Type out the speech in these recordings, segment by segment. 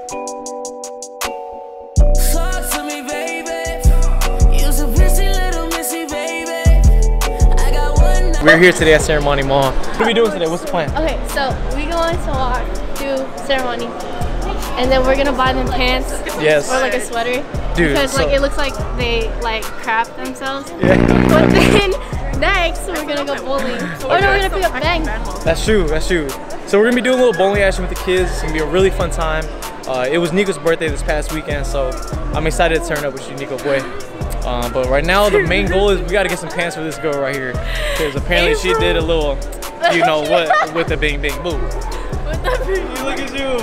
We're here today at Serramonte Mall. What are we doing today? What's the plan? Okay, so we're going to walk through Serramonte, and then we're gonna buy them pants. Yes. Or like a sweater. Dude, because so like it looks like they like crap themselves. Yeah. But then next we're gonna go bowling. Okay. Or no, we're gonna pick up bang. That's true. That's true. So we're gonna be doing a little bowling action with the kids. It's gonna be a really fun time. It was Nico's birthday this past weekend, so I'm excited to turn up with you, Nico boy. But right now the main goal is we gotta get some pants for this girl right here, because apparently she did a little, you know what, with the bing bing boo. With the bing. Look at you.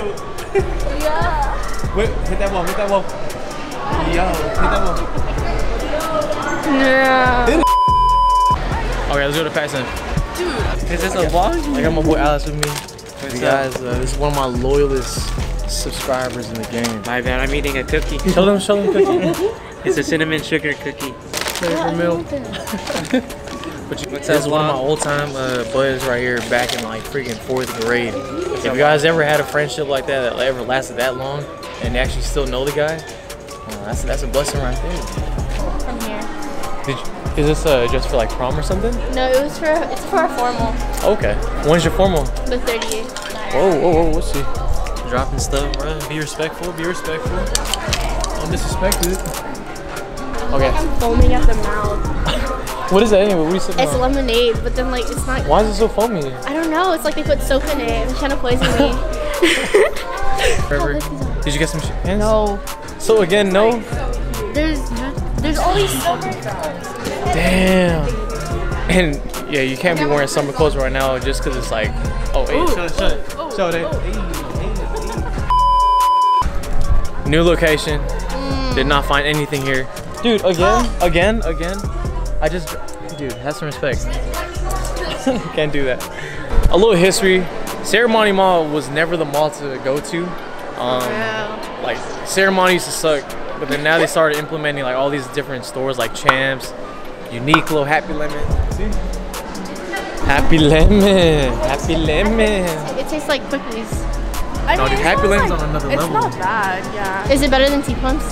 Yeah. Wait, hit that wall. Hit that wall. Yo, hit that wall. Yeah. Okay, let's go to passing. Dude, is this a vlog? I got my boy Alice with me. You guys, this is one of my loyalist subscribers in the game. My bad, I'm eating a cookie. Show them cookie. It's a cinnamon sugar cookie. Flavor milk. But this is one of my old time buds right here back in like freaking 4th grade. If you guys ever had a friendship like that ever lasted that long and actually still know the guy, that's a blessing right there. From here. Is this just for like prom or something? No, it's for a formal. Okay. When's your formal? The 38th. Whoa, we'll see. Dropping stuff, bro. Be respectful, be respectful. Don't disrespect it. Okay. I'm foaming at the mouth. What is that anyway? What are you sipping It's on? lemonade, but then like it's not. Why is it so foamy? I don't know. It's like they put soap in it. They're trying to poison me. Did you get some pants? No. So again, no? There's always summer clothes. Damn. And yeah, you can't be wearing summer clothes right now just because it's like, oh, hey, shut it. New location. Did not find anything here. Dude, again. Dude, have some respect. Can't do that. A little history. Serramonte Mall was never the mall to go to. Like, Serramonte used to suck, but then now they started implementing like all these different stores like Champs, Unique, little Happy Lemon. See? Happy Lemon. It tastes like cookies. No, dude, Happy Lemon's on another level. It's not bad, yeah. Is it better than T-Pumps?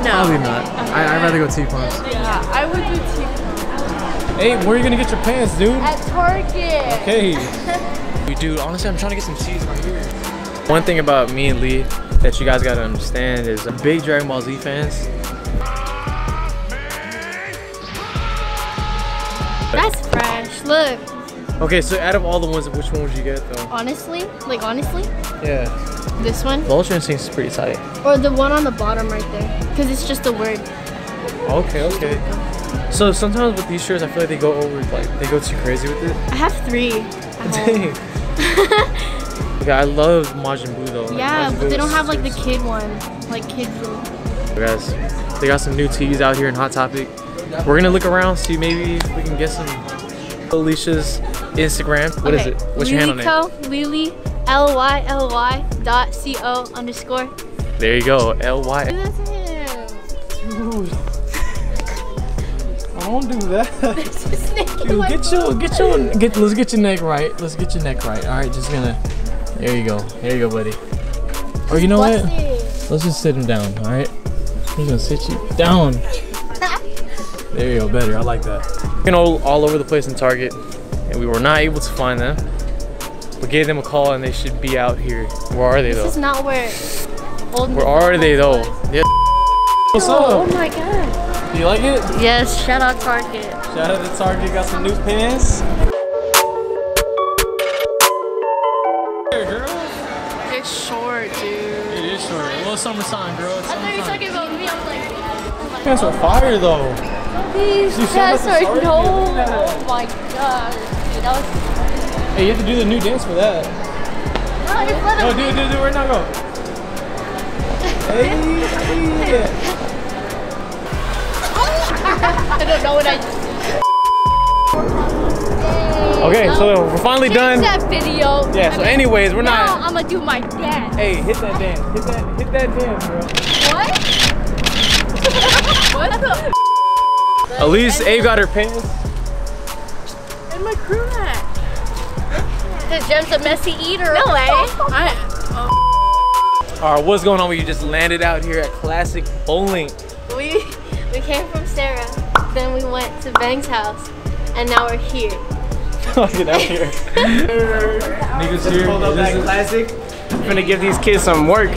No. Probably not. I'd rather go T-Pumps. Yeah, I would do T-Pumps. Hey, where are you gonna get your pants, dude? At Target. Okay. Dude, honestly, I'm trying to get some cheese right here. One thing about me and Lee that you guys gotta understand is I'm big Dragon Ball Z fans. That's fresh. Look. Okay, so out of all the ones, which one would you get though? Honestly? Yeah. This one? The Ultra Instinct's pretty tight. Or the one on the bottom right there. Because it's just a word. Okay. So sometimes with these shirts, I feel like they go too crazy with it. I have 3 at home. Dang. Yeah, I love Majin Buu though. Like, Yeah, Majin but Buu they don't is have like the just- kid one. Like kid food. Guys, they got some new teas out here in Hot Topic. We're gonna look around, see maybe if we can get some. Alicia's Instagram. What is it? What's your handle name? Lily, LYLY.co_. There you go, LY. Do that to him. Dude, I won't do that. There's a snake in Dude, my let's get your neck right. Let's get your neck right. All right, just gonna. There you go. There you go, buddy. Or you know what? Let's just sit him down. All right. He's gonna sit you down. There you go, better. I like that. We're all over the place in Target, and we were not able to find them. We gave them a call, and they should be out here. Where are they though? This is not where. Where are they though? Yeah. What's up? Oh my god. Do you like it? Yes. Shout out Target. Shout out to Target. Got some new pants. Here, girl. It's short, dude. It is short. A little summer sign, girl. It's I thought you were summertime. talking about me. I'm like. Pants are fire though. These You showed pants us the are story, no. you did that. Oh my god. Dude, that was. Hey, you have to do the new dance for that. No, you're fun. No, do it right now. Go. Hey. I don't know what I did. Okay, so we're finally done. That video. Yeah. So, anyways, we're now not. I'm gonna do my dance. Hey, hit that dance. Hit that dance, bro. What? What the? At least Abe got her pants. And my crew hat. Because Jem's a messy eater. No way. All right, what's going on? We just landed out here at Classic Bowling. We came from Sarah, then we went to Bang's house, and now we're here. Get out here. Niggas here. Pulled up that Classic. I'm gonna give these kids some work.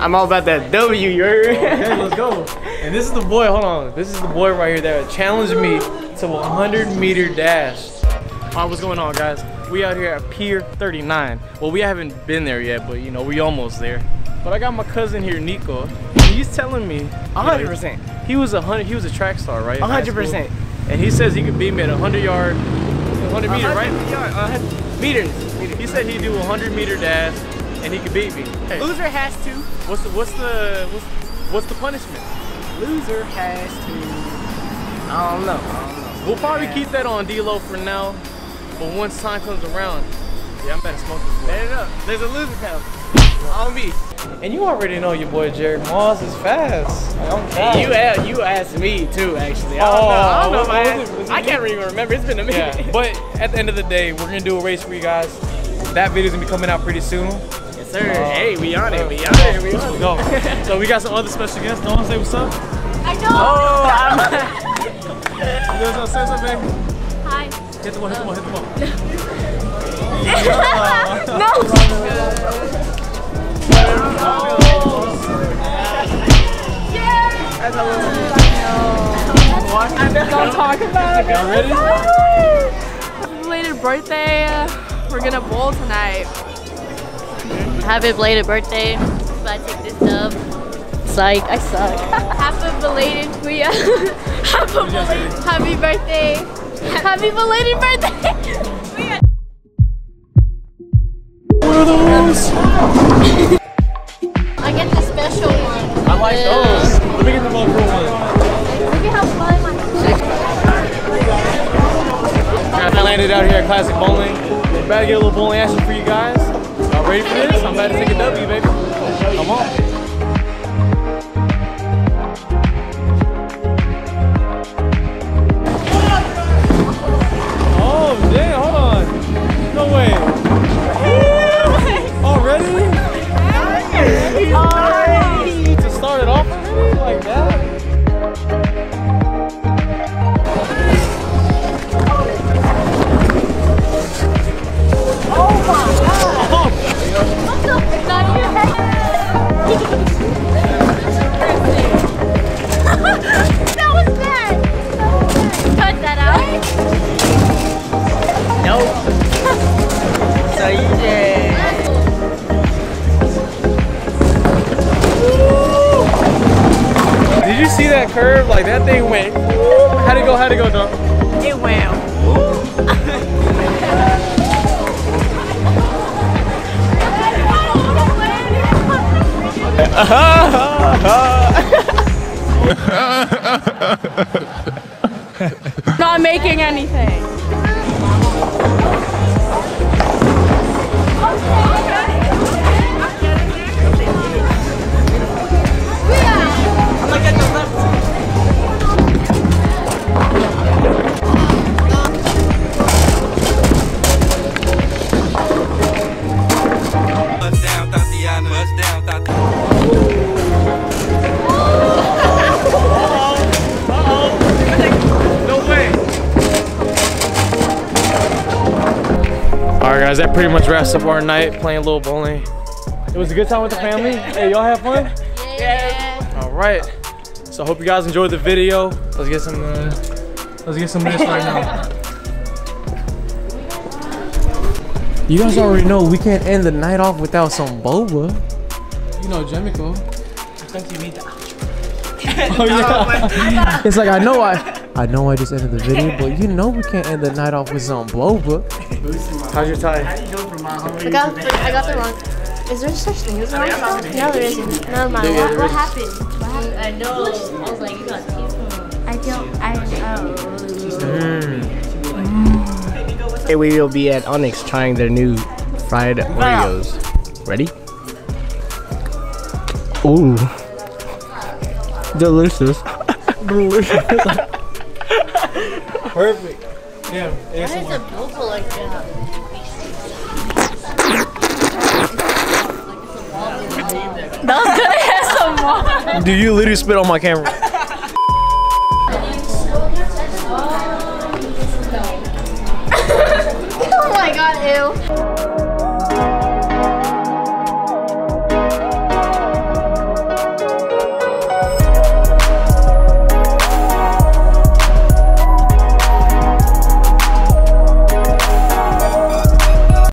I'm all about that W, you heard? Okay, let's go. And this is the boy, hold on. This is the boy right here that challenged me to a 100-meter dash. All right, what's going on, guys? We out here at Pier 39. Well, we haven't been there yet, but you know, we almost there. But I got my cousin here, Nico, and he's telling me 100%. He was a track star, right? 100%. And he says he could beat me at 100 meter, right? 100 meters. He said he'd do a 100-meter dash, and he could beat me. Hey, Loser has to. what's the punishment? Loser has to. I don't know. We'll probably keep that on D-Lo for now, but once time comes around, yeah, I'm about to smoke this boy. Set it up. There's a loser penalty. On me. And you already know your boy Jared Moss is fast. Hey, you asked me too, actually. I don't know. I can't even remember. It's been a minute. Yeah, but at the end of the day, we're gonna do a race for you guys. That video's gonna be coming out pretty soon. Yes, sir. Hey, we on it. We on it. We on Let's it. go. So we got some other special guests. Don't want to say what's up? I know! Oh, You guys want to say something? Hi. Hit the ball, hit the ball, hit the ball. No! Don't talk about it. Y'all ready? Happy belated birthday. We're gonna bowl tonight. Happy belated birthday. But I take this dub. Psych, I suck. Happy belated Happy birthday. Happy belated birthday. What are those? I get the special one. I like those. Let me get the Velcro one. Look at how fun my I landed out here at Classic Bowling. We're about to get a little bowling action for you guys. Y'all ready for this? I'm about to take a W, baby. Come on. Oh, dang, hold on. No way. Already? To start it off already? Like that? That was bad. Cut that out. Nope. So you Did you see that curve? Like that thing went. How'd it go? How'd it go, dog? It went. Not making anything. Alright guys, that pretty much wraps up our night playing a little bowling. It was a good time with the family. Hey, y'all have fun? Yeah. Alright. So I hope you guys enjoyed the video. Let's get some of this right now. You guys already know we can't end the night off without some boba. You know, Jemico. I thought you made the outro. Oh yeah. It's like I know I just ended the video, but you know we can't end the night off with some boba. How's your tie? I got the wrong. Is there such thing as a wrong song? No, there isn't. Never mind. What happened? What happened? I know. I was like, you got teeth. Hey, we will be at Onyx trying their new fried Oreos. Ready? Ooh. Delicious. Delicious. Perfect. Yeah. Why is a boba like that? Like it's a ball. That was good ASMR. Dude, you literally spit on my camera.